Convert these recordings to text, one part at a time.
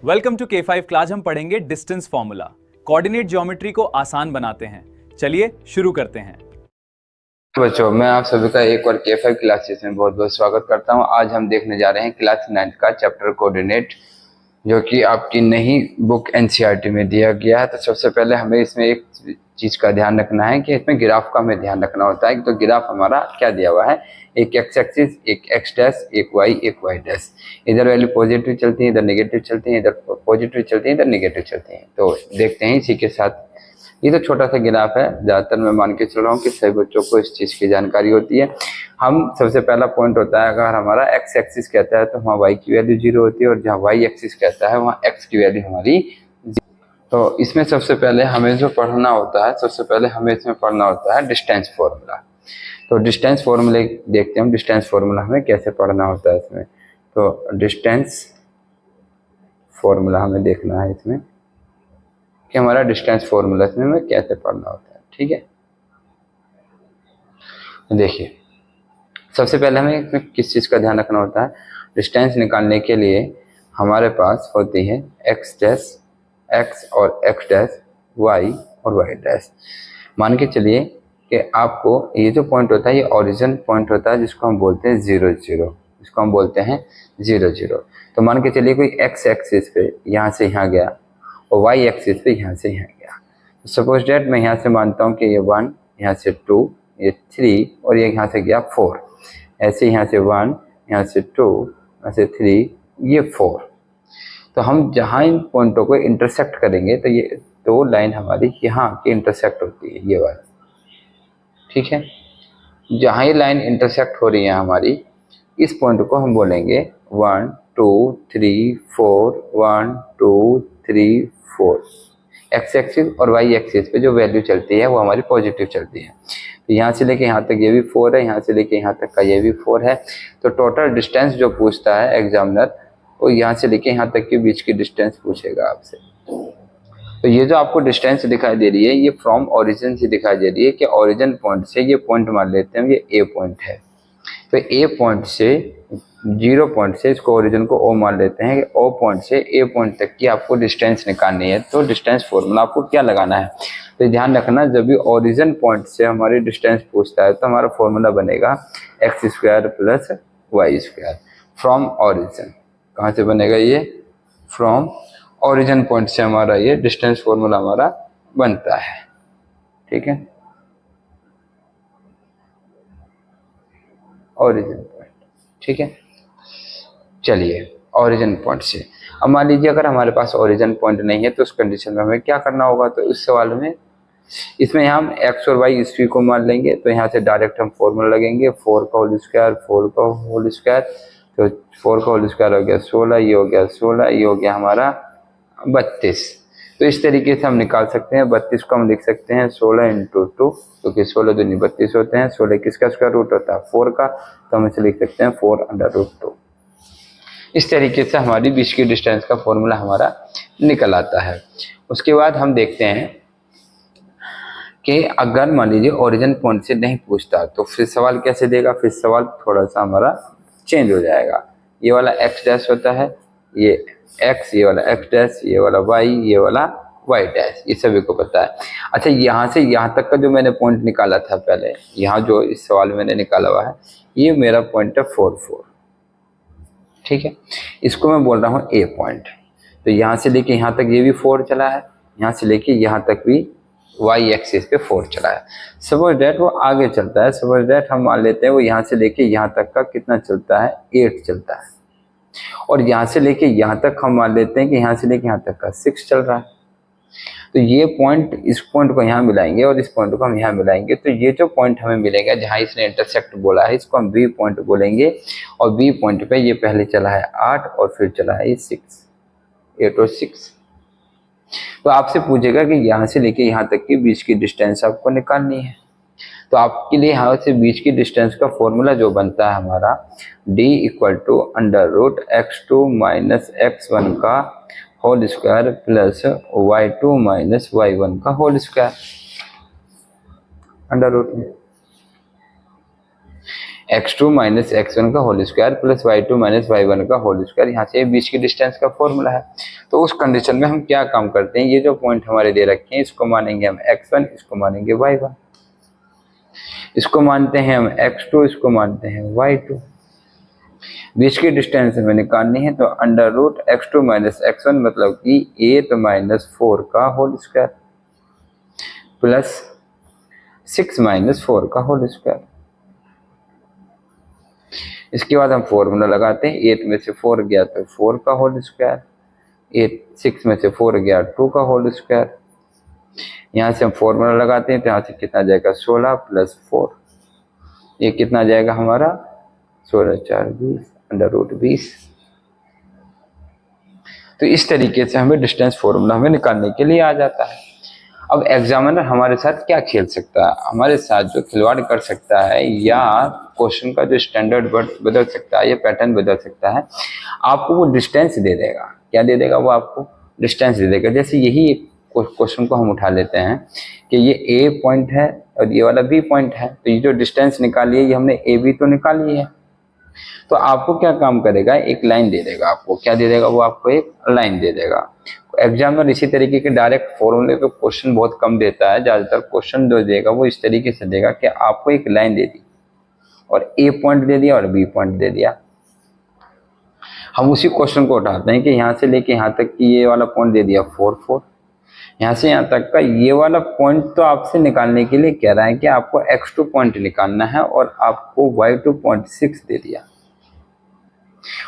Welcome to K5 class. हम पढ़ेंगे distance formula. Coordinate geometry को आसान बनाते हैं। चलिए शुरू करते हैं। बच्चों, मैं आप सभी का एक और K5 क्लासेस में बहुत बहुत स्वागत करता हूं। आज हम देखने जा रहे हैं क्लास 9 का चैप्टर कोऑर्डिनेट, जो कि आपकी नई बुक NCERT में दिया गया है। तो सबसे पहले हमें इसमें एक चीज का ध्यान रखना है कि इसमें ग्राफ का हमें ध्यान रखना होता है। तो ग्राफ हमारा क्या दिया हुआ है, एक एक्स एक्सिस, एक एक्स डैश, एक वाई डैश। इधर वैल्यू पॉजिटिव चलती है, इधर नेगेटिव चलती है, इधर पॉजिटिव चलती है, इधर नेगेटिव चलती है। तो देखते हैं इसी के साथ। ये तो छोटा सा ग्राफ है, ज्यादातर मैं मान के चल रहा हूँ कि सभी बच्चों को इस चीज की जानकारी होती है। हम सबसे पहला पॉइंट होता है, अगर हमारा एक्स एक्सिस कहता है तो वहाँ वाई की वैल्यू 0 होती है, और जहाँ वाई एक्सिस कहता है वहाँ एक्स की वैल्यू हमारी। तो इसमें सबसे पहले हमें जो पढ़ना होता है, सबसे पहले हमें इसमें पढ़ना होता है डिस्टेंस फॉर्मूला। तो डिस्टेंस फॉर्मूले देखते हैं हम, डिस्टेंस फॉर्मूला हमें कैसे पढ़ना होता है इसमें। तो डिस्टेंस फॉर्मूला हमें देखना है इसमें कि हमारा डिस्टेंस फॉर्मूला इसमें हमें कैसे पढ़ना होता है। ठीक है, देखिए सबसे पहले हमें इसमें किस चीज़ का ध्यान रखना होता है। डिस्टेंस निकालने के लिए हमारे पास होती है एक्स डैश एक्स और एक्स डैश वाई और वाई डैश। मान के चलिए कि आपको ये जो पॉइंट होता है ये ओरिजिन पॉइंट होता है, जिसको हम बोलते हैं 0 0, इसको हम बोलते हैं 0 0। तो मान के चलिए कोई एक्स एक्सिस पे यहाँ से यहाँ गया और वाई एक्सिस पे यहाँ से यहाँ गया। सपोज डेट मैं यहाँ से मानता हूँ कि ये 1, यहाँ से 2, ये 3 और ये यहाँ से गया 4। ऐसे यहाँ से 1, यहाँ से 2, यहाँ से 3, ये 4। तो हम जहाँ इन पॉइंटों को इंटरसेक्ट करेंगे तो ये दो लाइन हमारी यहाँ की इंटरसेक्ट होती है, ये वाली। ठीक है, जहाँ ये लाइन इंटरसेक्ट हो रही है हमारी, इस पॉइंट को हम बोलेंगे 1 2 3 4, 1 2 3 4। एक्स एक्सिस और वाई एक्सिस पे जो वैल्यू चलती है वो हमारी पॉजिटिव चलती है। तो यहाँ से लेके यहाँ तक ये भी 4 है, यहाँ से लेके यहाँ तक का ये भी 4 है। तो टोटल डिस्टेंस जो पूछता है एग्जामिनर, वो यहाँ से लेके यहाँ तक के बीच की डिस्टेंस पूछेगा आपसे। तो ये जो आपको डिस्टेंस दिखाई दे रही है, ये फ्रॉम ओरिजिन से दिखाई दे रही है कि ओरिजिन पॉइंट से ये पॉइंट मान लेते हैं ये ए पॉइंट है। तो ए पॉइंट से 0 पॉइंट से इसको ओरिजिन को ओ मान लेते हैं कि ओ पॉइंट से ए पॉइंट तक की आपको डिस्टेंस निकालनी है। तो डिस्टेंस फॉर्मूला आपको क्या लगाना है, तो ध्यान रखना, जब भी ओरिजिन पॉइंट से हमारी डिस्टेंस पूछता है तो हमारा फॉर्मूला बनेगा x square plus y square from origin. कहाँ से बनेगा ये, फ्रॉम ओरिजिन पॉइंट से हमारा ये डिस्टेंस फॉर्मूला हमारा बनता है। ठीक है, ओरिजिन पॉइंट। ठीक है, चलिए ओरिजिन पॉइंट से। अब मान लीजिए अगर हमारे पास ओरिजिन पॉइंट नहीं है तो उस कंडीशन में हमें क्या करना होगा। तो इस सवाल में इसमें हम एक्स और वाई इसी को मान लेंगे। तो यहाँ से डायरेक्ट हम फॉर्मूला लगेंगे 4 का होल स्क्वायर, 4 का होल स्क्वायर। तो 4 का होल स्क्वायर हो गया 16, ये हो गया 16, ये हो गया हमारा 32। तो इस तरीके से हम निकाल सकते हैं। 32 को हम लिख सकते हैं 16 इंटू 2, क्योंकि 16 दूनी 32 होते हैं। 16 किसका स्क्वायर रूट होता है, 4 का। तो हम इसे लिख सकते हैं 4 अंडर रूट 2। इस तरीके से हमारी बीच की डिस्टेंस का फॉर्मूला हमारा निकल आता है। उसके बाद हम देखते हैं कि अगर मान लीजिए ओरिजिन पॉइंट से नहीं पूछता तो फिर सवाल कैसे देगा। फिर सवाल थोड़ा सा हमारा चेंज हो जाएगा। ये वाला एक्स डैश होता है, ये एक्स, ये वाला एक्स डैश, ये वाला वाई, ये वाला वाई डैश, ये सभी को पता है। अच्छा, यहाँ से यहाँ तक का जो मैंने पॉइंट निकाला था पहले, यहाँ जो इस सवाल में मैंने निकाला हुआ है, ये मेरा पॉइंट है 4 4। ठीक है, इसको मैं बोल रहा हूँ ए पॉइंट। तो यहाँ से लेके यहाँ तक ये भी 4 चला है, यहाँ से लेके यहाँ तक भी वाई एक्सिस पे 4 चला है। सपोज डेट वो आगे चलता है। सपोज डेट हम मान लेते हैं वो यहाँ से लेके यहाँ तक का कितना चलता है, 8 चलता है। और यहाँ से लेके यहाँ तक हम मान लेते हैं कि यहाँ से लेके यहाँ तक का 6 चल रहा है। तो ये पॉइंट, इस पॉइंट को यहाँ मिलाएंगे और इस पॉइंट को हम यहाँ मिलाएंगे। तो ये जो पॉइंट हमें मिलेगा जहाँ इसने इंटरसेक्ट बोला है, इसको हम बी पॉइंट बोलेंगे। और बी पॉइंट पे ये पहले चला है 8 और फिर चला है 6, 8 और 6। तो आपसे पूछेगा कि यहाँ से लेके यहाँ तक की बीच की डिस्टेंस आपको निकालनी है। तो आपके लिए यहाँ से बीच की डिस्टेंस का फॉर्मूला जो बनता है हमारा, d equal to under root x2 minus x1 का whole square plus y2 minus y1 का होल स्क्वायर अंडर रूट में। x2 माइनस x1 का whole square plus y2 minus y1 का होल स्क्वायर। यहाँ से बीच की डिस्टेंस का फॉर्मूला है। तो उस कंडीशन में हम क्या काम करते हैं, ये जो पॉइंट हमारे दे रखे हैं इसको मानेंगे हम x1, इसको मानेंगे y1, इसको मानते हैं हम x2, इसको मानते हैं y2। बीच की डिस्टेंस हमें निकालनी है, तो under root x2 minus x1 मतलब कि 8 माइनस 4 का होल स्क्वायर प्लस 6 माइनस 4 का होल स्क्वायर। इसके बाद हम फॉर्मूला लगाते हैं, 8 में से 4 गया तो 4 का होल स्क्वायर, 6 में से 4 गया 2 का होल स्क्वायर। यहाँ से हम फॉर्मूला लगाते हैं तो यहाँ से कितना जाएगा 16 प्लस 4, ये कितना जाएगा हमारा 16 4 20 अंडर रूट 20। तो इस तरीके से हमें डिस्टेंस फॉर्मूला हमें निकालने के लिए आ जाता है। अब एग्जामिनर हमारे साथ क्या खेल सकता है, हमारे साथ जो खिलवाड़ कर सकता है या क्वेश्चन का जो स्टैंडर्ड बदल सकता है या पैटर्न बदल सकता है, आपको वो डिस्टेंस दे देगा। क्या दे देगा, वो आपको डिस्टेंस दे देगा। जैसे यही क्वेश्चन को हम उठा लेते हैं कि ये ए पॉइंट है और ये वाला बी पॉइंट है, तो ये जो डिस्टेंस निकाली है ये हमने ए बी तो निकाली है। तो आपको क्या काम करेगा, एक लाइन दे देगा। आपको क्या दे देगा, वो आपको एक लाइन दे देगा। एग्जामिनर इसी तरीके के डायरेक्ट फॉर्मूले पे क्वेश्चन बहुत कम देता है। ज़्यादातर क्वेश्चन जो देगा वो इस तरीके से देगा कि आपको एक लाइन दे दी और ए पॉइंट दे दिया और बी पॉइंट दे दिया। हम उसी क्वेश्चन को उठाते हैं कि यहाँ से लेके यहाँ तक की ये वाला पॉइंट दे दिया 4 4, यहाँ से यहाँ तक का ये वाला पॉइंट तो आपसे निकालने के लिए कह रहा है कि आपको x2 पॉइंट निकालना है और आपको y2 पॉइंट 6 दे दिया,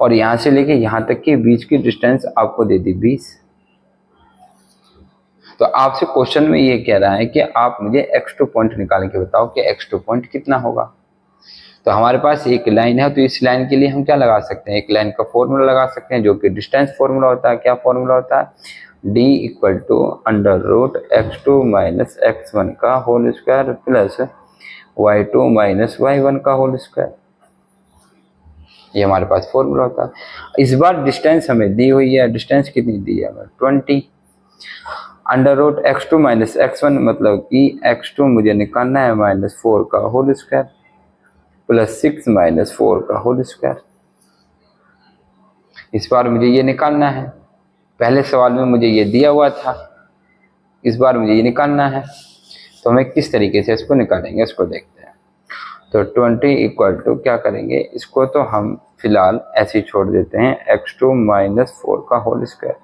और यहाँ से लेके यहाँ तक के बीच की डिस्टेंस आपको दे दी 20। तो आपसे क्वेश्चन में ये कह रहा है कि आप मुझे x2 पॉइंट निकाल के बताओ कि x2 पॉइंट कितना होगा। तो हमारे पास एक लाइन है, तो इस लाइन के लिए हम क्या लगा सकते हैं, एक लाइन का फॉर्मूला लगा सकते हैं जो कि डिस्टेंस फॉर्मूला होता है। क्या फॉर्मूला होता है, d equal to under root x2 minus x1 का whole square plus y2 minus y1 का होल स्क्वायर। ये हमारे पास फॉर्मूला होता है। इस बार डिस्टेंस हमें दी हुई है, डिस्टेंस कितनी दी है हमें 20। Under root x2 minus x1 मतलब कि x2 मुझे निकालना है माइनस 4 का होल स्क्वायर प्लस 6 माइनस 4 का होल स्क्वायर। इस बार मुझे ये निकालना है, पहले सवाल में मुझे ये दिया हुआ था, इस बार मुझे ये निकालना है। तो हमें किस तरीके से इसको निकालेंगे, इसको देखते हैं। तो 20 इक्वल टू क्या करेंगे, इसको तो हम फिलहाल ऐसे ही छोड़ देते हैं, x2 माइनस 4 का होल स्क्वायर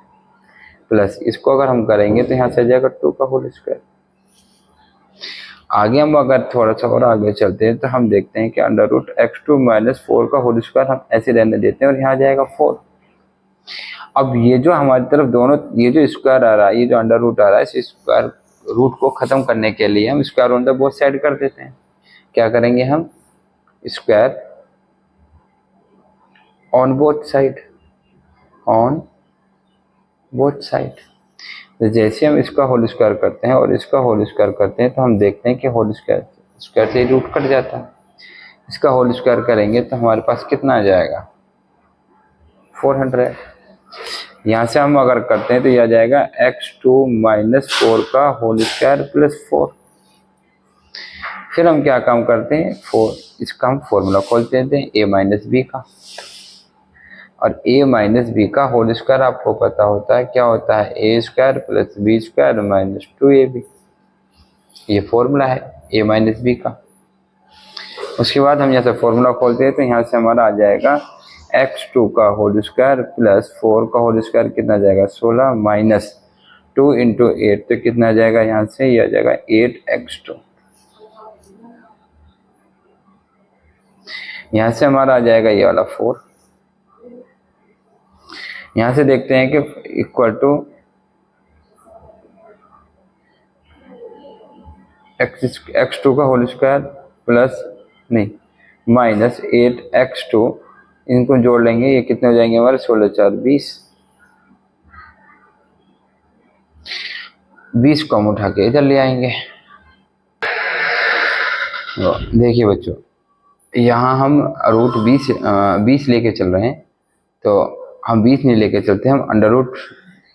प्लस इसको अगर हम करेंगे तो यहाँ से आ जाएगा 2 का होल स्क्वायर। आगे हम अगर थोड़ा सा और आगे चलते हैं तो हम देखते हैं कि अंडर रूट x2 माइनस 4 का होल स्क्वायर हम ऐसे रहने देते हैं और यहाँ आ जाएगा 4। अब ये जो हमारी तरफ दोनों ये जो स्क्वायर आ रहा है, ये जो अंडर रूट आ रहा है, इस स्क्वायर रूट को खत्म करने के लिए हम square on the both side कर देते हैं। क्या करेंगे हम, square on both side, on both side. तो जैसे हम इसका होल स्क्वायर करते हैं और इसका होल स्क्वायर करते हैं तो हम देखते हैं कि होल स्क्वायर से रूट कट जाता है। इसका होल स्क्वायर करेंगे तो हमारे पास कितना आ जाएगा 400। यहाँ से हम अगर करते हैं तो यह आ जाएगा x2 माइनस 4 का होल स्क्वायर प्लस 4। फिर हम क्या काम करते हैं, 4 इसका हम फॉर्मूला खोल देते हैं a माइनस बी का, और a माइनस बी का होल स्क्वायर आपको पता होता है क्या होता है, a square plus B square minus 2ab। ये फॉर्मूला है a माइनस बी का। उसके बाद हम यहाँ से फॉर्मूला खोलते हैं तो यहाँ से हमारा आ जाएगा x2 का होल स्क्वायर प्लस 4 का होल स्क्वायर कितना जाएगा 16 माइनस 2 इंटू 8, तो कितना आ जाएगा यहाँ से, ये आ जाएगा 8x2। यहाँ से हमारा आ जाएगा ये वाला 4। यहाँ से देखते हैं कि इक्वल टू x2 का होल स्क्वायर प्लस नहीं माइनस 8x2, इनको जोड़ लेंगे, ये कितने हो जाएंगे हमारे 16 4 20। 20 को हम उठा के इधर ले आएंगे। देखिए बच्चों, यहाँ हम रूट 20 लेके चल रहे हैं, तो हम 20 नहीं लेके चलते, हम अंडर रूट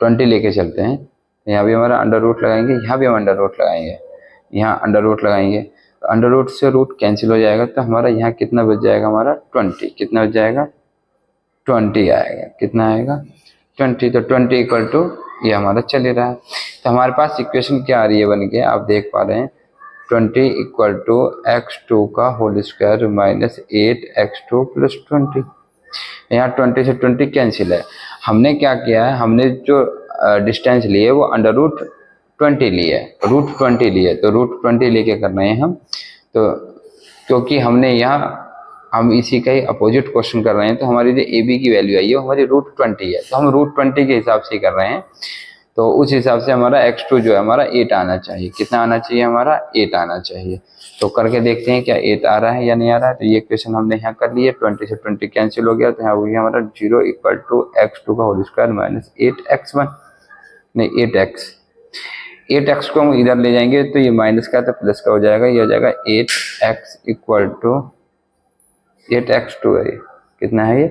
20 लेके चलते हैं। यहाँ भी हमारा अंडर रूट लगाएंगे, यहाँ भी हम अंडर रूट लगाएंगे, यहाँ अंडर रूट लगाएंगे। तो अंडर रूट से रूट कैंसिल हो जाएगा, तो हमारा यहाँ कितना बच जाएगा, हमारा 20, कितना बच जाएगा 20 आएगा, कितना आएगा 20, तो 20 इक्वल टू ये हमारा चल ही रहा है। तो हमारे पास इक्वेशन क्या आ रही है बन के, आप देख पा रहे हैं 20 इक्वल टू x2 का whole square minus 8x2 plus 20। यहाँ 20 से 20 कैंसिल है। हमने क्या किया है, हमने जो डिस्टेंस लिए वो अंडर रूट 20 लिए, रूट 20 लिए, तो रूट 20 लेके कर रहे हैं हम। तो क्योंकि हमने यहाँ हम इसी का ही अपोजिट क्वेश्चन कर रहे हैं, तो हमारी जो ए बी की वैल्यू आई है वो हमारी रूट 20 है, तो हम रूट 20 के हिसाब से कर रहे हैं। तो उस हिसाब से हमारा x2 जो है हमारा 8 आना चाहिए, कितना आना चाहिए, हमारा 8 आना चाहिए। तो करके देखते हैं क्या 8 आ रहा है या नहीं आ रहा है। तो ये क्वेश्चन हमने यहाँ कर लिए, 20 से 20 कैंसिल हो गया, तो यहाँ हो गया हमारा 0 इक्वल टू x2 का होल स्क्वायर माइनस 8x1 नहीं 8x को हम इधर ले जाएंगे तो ये माइनस का तो प्लस का हो जाएगा, ये हो जाएगा 8x इक्वल टू 8x2 है, कितना है ये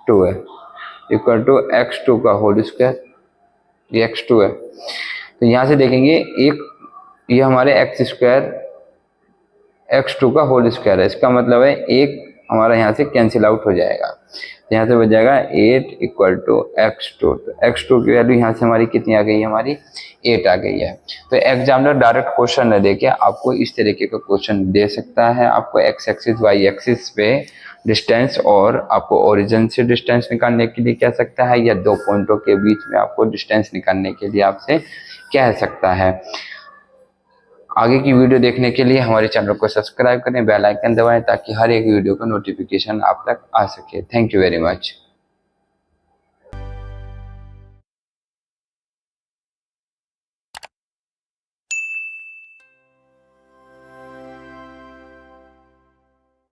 2 है, इक्वल टू x2 का होल स्क्वायर, ये x2 है। तो यहाँ से देखेंगे एक ये हमारे x स्क्वायर x2 का होल स्क्वायर है, इसका मतलब है एक हमारा यहाँ से कैंसिल आउट हो जाएगा, यहाँ से बच जाएगा 8 इक्वल टू x2। तो x2 की वैल्यू यहाँ से हमारी कितनी आ गई है, हमारी 8 आ गई है। तो एग्जामिनर डायरेक्ट क्वेश्चन न देके आपको इस तरीके का क्वेश्चन दे सकता है, आपको x एक्सिस y एक्सिस पे डिस्टेंस और आपको ओरिजिन से डिस्टेंस निकालने के लिए कह सकता है, या दो पॉइंटों के बीच में आपको डिस्टेंस निकालने के लिए आपसे कह सकता है। आगे की वीडियो देखने के लिए हमारे चैनल को सब्सक्राइब करें, बेल आइकन दबाएं ताकि हर एक वीडियो का नोटिफिकेशन आप तक आ सके। Thank you very much.